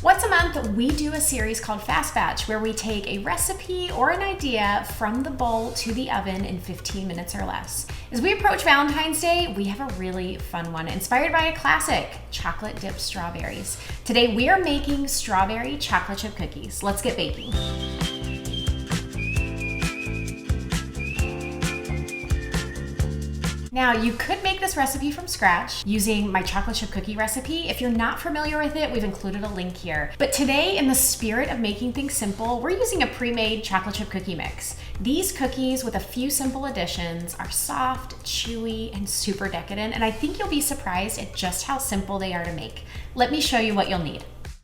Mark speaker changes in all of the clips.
Speaker 1: Once a month, we do a series called Fast Batch where we take a recipe or an idea from the bowl to the oven in 15 minutes or less. As we approach Valentine's Day, we have a really fun one inspired by a classic, chocolate dipped strawberries. Today we are making strawberry chocolate chip cookies. Let's get baking. Now, you could make this recipe from scratch using my chocolate chip cookie recipe. If you're not familiar with it, we've included a link here. But today, in the spirit of making things simple, we're using a pre-made chocolate chip cookie mix. These cookies, with a few simple additions, are soft, chewy, and super decadent, and I think you'll be surprised at just how simple they are to make. Let me show you what you'll need.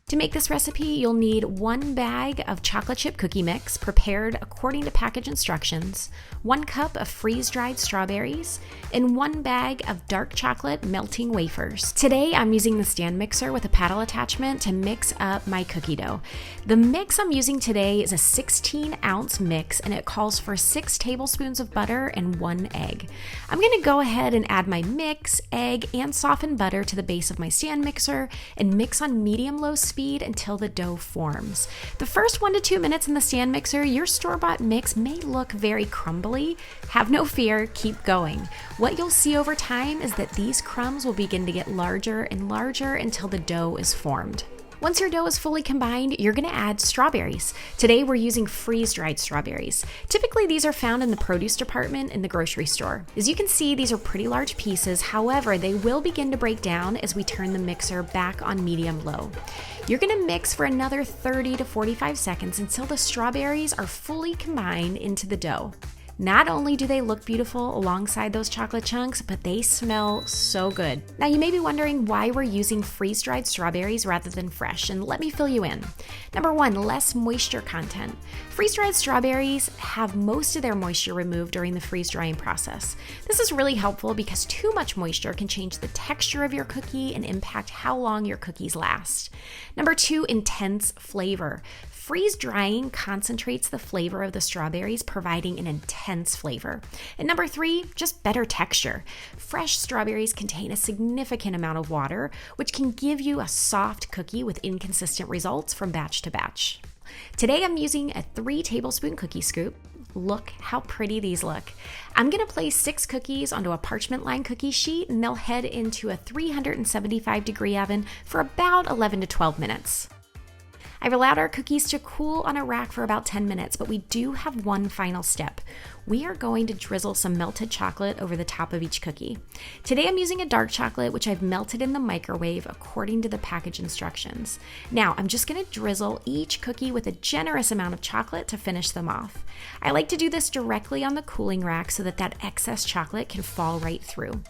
Speaker 1: To make this recipe, you'll need 1 bag of chocolate chip cookie mix prepared according to package instructions, 1 cup of freeze-dried strawberries, and 1 bag of dark chocolate melting wafers. Today, I'm using the stand mixer with a paddle attachment to mix up my cookie dough. The mix I'm using today is a 16-ounce mix, and it calls for 6 tablespoons of butter and 1 egg. I'm gonna go ahead and add my mix, egg, and softened butter to the base of my stand mixer and mix on medium-low speed until the dough forms. The first 1 to 2 minutes in the stand mixer, your store-bought mix may look very crumbly. Have no fear, keep going. What you'll see over time is that these crumbs will begin to get larger and larger until the dough is formed. Once your dough is fully combined, you're gonna add strawberries. Today we're using freeze-dried strawberries. Typically these are found in the produce department in the grocery store. As you can see, these are pretty large pieces. However, they will begin to break down as we turn the mixer back on medium-low. You're gonna mix for another 30 to 45 seconds until the strawberries are fully combined into the dough. Not only do they look beautiful alongside those chocolate chunks, but they smell so good. Now you may be wondering why we're using freeze-dried strawberries rather than fresh, and let me fill you in. Number 1, less moisture content. Freeze-dried strawberries have most of their moisture removed during the freeze-drying process. This is really helpful because too much moisture can change the texture of your cookie and impact how long your cookies last. Number 2, intense flavor. Freeze-drying concentrates the flavor of the strawberries, providing an intense flavor. And number 3, just better texture. Fresh strawberries contain a significant amount of water, which can give you a soft cookie with inconsistent results from batch to batch. Today I'm using a 3 tablespoon cookie scoop. Look how pretty these look. I'm gonna place 6 cookies onto a parchment lined cookie sheet, and they'll head into a 375-degree oven for about 11 to 12 minutes. I've allowed our cookies to cool on a rack for about 10 minutes, but we do have one final step. We are going to drizzle some melted chocolate over the top of each cookie. Today I'm using a dark chocolate, which I've melted in the microwave according to the package instructions. Now I'm just gonna drizzle each cookie with a generous amount of chocolate to finish them off. I like to do this directly on the cooling rack so that excess chocolate can fall right through.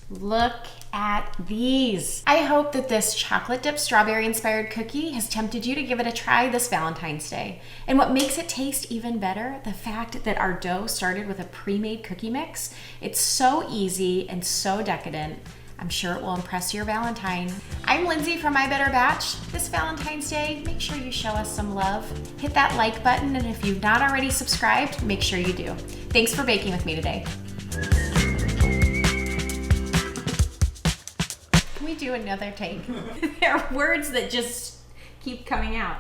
Speaker 1: Look at these. I hope that this chocolate dipped strawberry inspired cookie has tempted you to give it a try this Valentine's Day. And what makes it taste even better, the fact that our dough started with a pre-made cookie mix. It's so easy and so decadent. I'm sure it will impress your Valentine. I'm Lindsay from My Better Batch. This Valentine's Day, make sure you show us some love. Hit that like button, and if you've not already subscribed, make sure you do. Thanks for baking with me today. Can we do another take? There are words that just keep coming out.